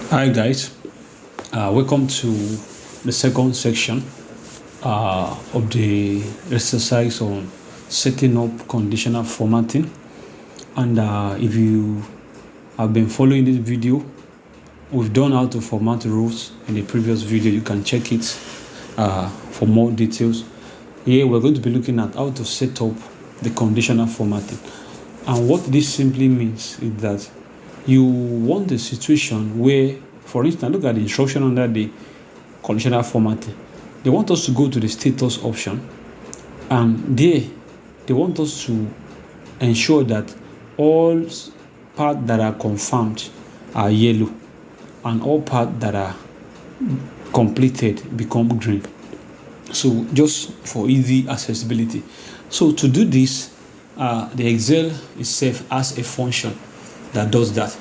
Hi guys, welcome to the second section of the exercise on setting up conditional formatting. And if you have been following this video, we've done how to format rows in the previous video. You can check it for more details. Here we're going to be looking at how to set up the conditional formatting. And what this simply means is that you want a situation where, for instance, look at the instruction under the conditional formatting. They want us to go to the status option, and there they want us to ensure that all parts that are confirmed are yellow and all parts that are completed become green. So just for easy accessibility. So to do this, the Excel itself has a function that does that.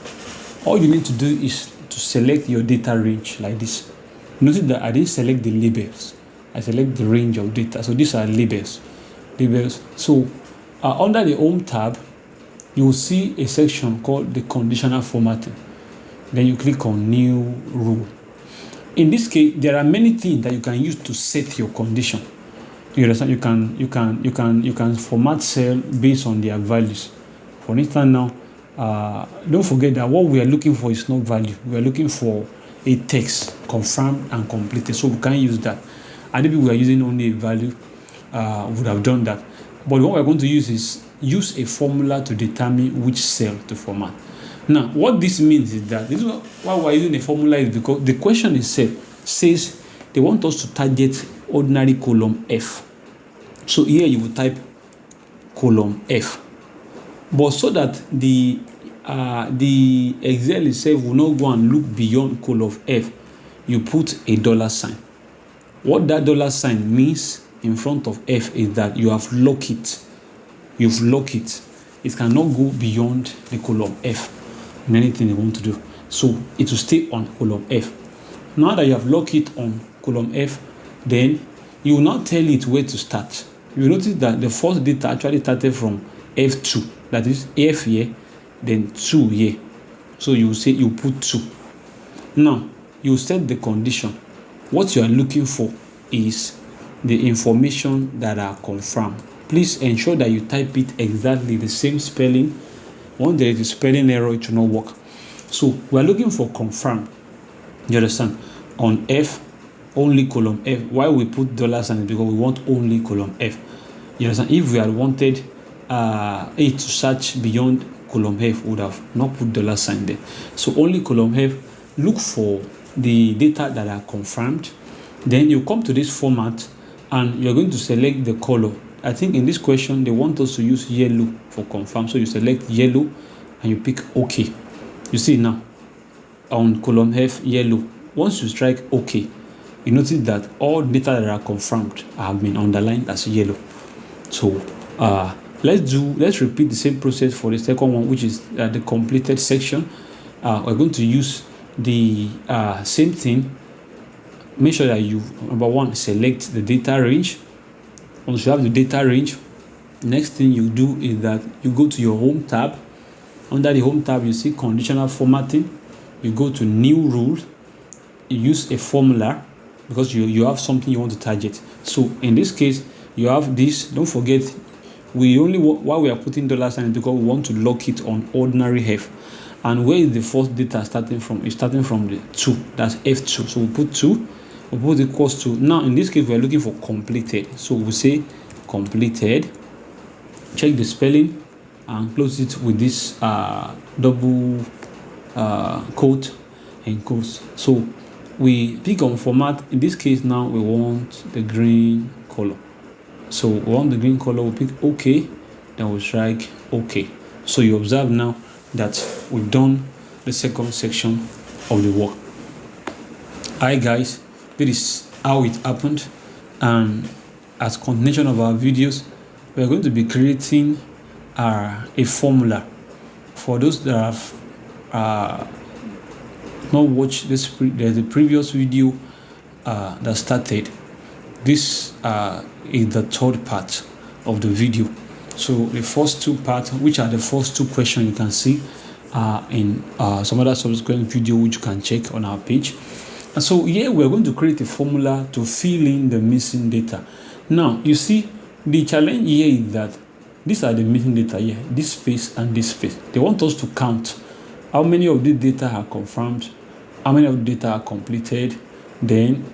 All you need to do is to select your data range like this. Notice that I didn't select the labels. I select the range of data. So these are labels. So under the Home tab, you will see a section called the conditional formatting. Then you click on New Rule. In this case, there are many things that you can use to set your condition. You understand? You can format cell based on their values. For instance, now don't forget that what we are looking for is not value. We are looking for a text confirmed and completed. So we can't use that. And if we are using only a value, would have done that. But what we're going to use is use a formula to determine which cell to format. Now, what this means is that this is why we're using a formula is because the question itself says they want us to target ordinary column F. So here you will type column F. But so that the Excel itself will not go and look beyond column F, you put a $sign. What that $sign means in front of F is that you have locked it. You've locked it. It cannot go beyond the column F in anything you want to do. So it will stay on column F. Now that you have locked it on column F, then you will not tell it where to start. You notice that the first data actually started from F2. That is F here, then 2 here. So you say you put 2. Now you set the condition. What you are looking for is the information that are confirmed. Please ensure that you type it exactly the same spelling. Once there is a spelling error, it will not work. So we are looking for confirmed. You understand? On F, only column F. Why we put $sign? Because we want only column F. You understand? If we had wanted it to search beyond column F, would have not put $sign there. So only column F. Look for the data that are confirmed. Then you come to this format and you're going to select the color. I think in this question they want us to use yellow for confirm. So you select yellow and you pick OK. You see now on column F yellow. Once you strike OK, you notice that all data that are confirmed have been underlined as yellow. So let's repeat the same process for the second one, which is the completed section. We're going to use the same thing. Make sure that you, number one, select the data range. Once you have the data range, next thing you do is that you go to your Home tab. Under the Home tab, you see conditional formatting. You go to New Rule. You use a formula because you have something you want to target. So in this case, you have this. Don't forget, why we are putting $sign because we want to lock it on ordinary F. And where is the first data starting from? It's starting from the 2. That's F2. So we put 2. We put equals to. Now in this case, we are looking for completed. So we say completed. Check the spelling and close it with this double quote and quotes. So we pick on format. In this case, now we want the green color. So we want the green color. We pick OK. Then we strike OK. So you observe now that we've done the second section of the work. Hi guys, this is how it happened, and as continuation of our videos, we are going to be creating a formula. For those that have not watched this, there's a previous video that started. This is the third part of the video. So the first two parts, which are the first two questions you can see, in some other subsequent video which you can check on our page. And so here we're going to create a formula to fill in the missing data. Now you see the challenge here is that these are the missing data here, this space and this space. They want us to count how many of the data are confirmed, how many of the data are completed, then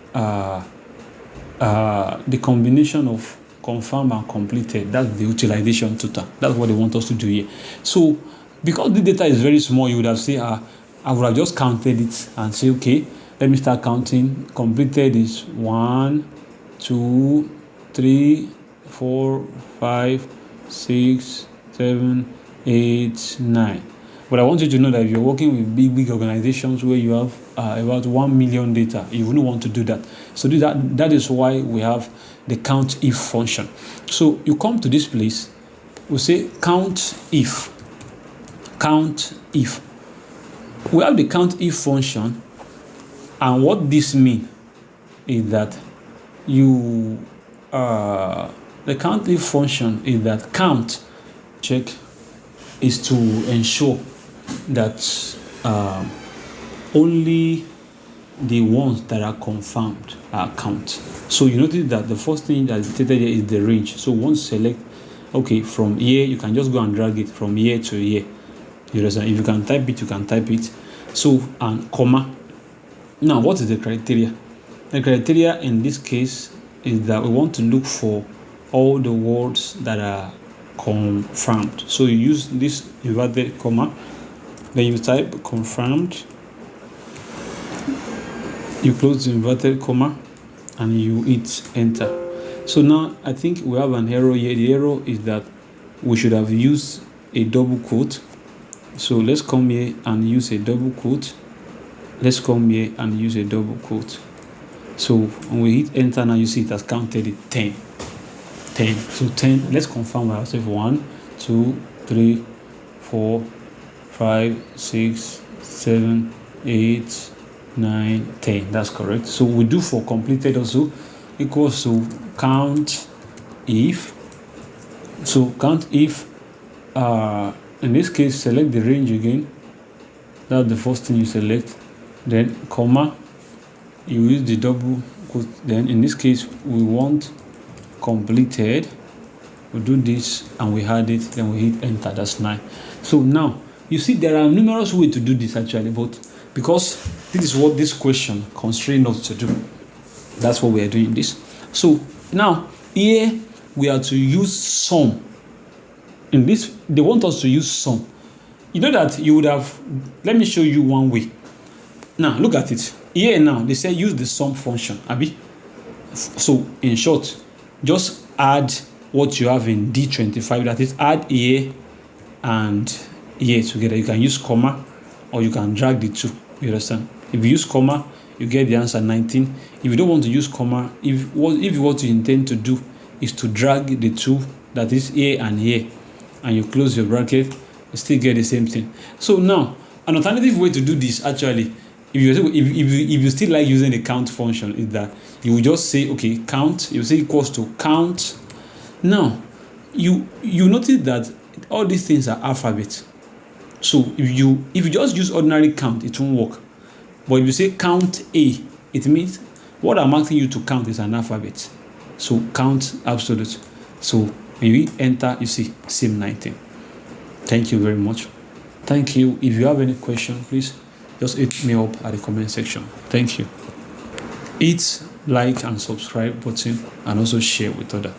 the combination of confirmed and completed, that's the utilization total. That's what they want us to do here. So because the data is very small, you would have said, I would have just counted it and say, okay, let me start counting. Completed is 1, 2, 3, 4, 5, 6, 7, 8, 9. But I want you to know that if you're working with big organizations where you have about 1 million data, you wouldn't want to do that. So that is why we have the count if function. So you come to this place, we say count if. Count if. We have the count if function, and what this means is that the count if function is that count check is to ensure that only the ones that are confirmed are count. So you notice that the first thing that is stated here is the range. So once you select, okay, from here, you can just go and drag it from here to here. You understand? If you can type it, you can type it. So, and comma. Now, what is the criteria? The criteria in this case is that we want to look for all the words that are confirmed. So you use this inverted comma, then you type confirmed, you close the inverted comma, and you hit enter. So now I think we have an error here. The error is that we should have used a double quote. So let's come here and use a double quote. Let's come here and use a double quote. So when we hit enter, now you see it has counted it 10. 10. So 10, let's confirm ourselves. 1, 2, 3, 4, 5, 6, 7, 8, 9, 10. That's correct. So we do for completed also equals to count if. So count if, in this case, select the range again. That's the first thing you select. Then comma, you use the double quote. Then in this case, we want completed. We do this and we had it, then we hit enter. That's 9. So now you see there are numerous ways to do this actually, but because this is what this question constrains us to do, that's what we are doing this. So now here we are to use sum. In this, they want us to use sum. You know that you would have, let me show you one way. Now look at it. Here now they say use the sum function, Abi. So in short, just add what you have in D25, that is add here and here together. You can use comma or you can drag the two. You understand? If you use comma, you get the answer 19. If you don't want to use comma, if what you intend to do is to drag the two, that is here and here, and you close your bracket, you still get the same thing. So now an alternative way to do this actually, if you still like using the count function, is that you will just say, okay, count, you say equals to count. Now you notice that all these things are alphabets. So if you just use ordinary count, it won't work. But if you say count A, it means what I'm asking you to count is an alphabet. So count absolute. So when you enter, you see same 19. Thank you very much. Thank you. If you have any question, please just hit me up at the comment section. Thank you. Hit like and subscribe button and also share with others.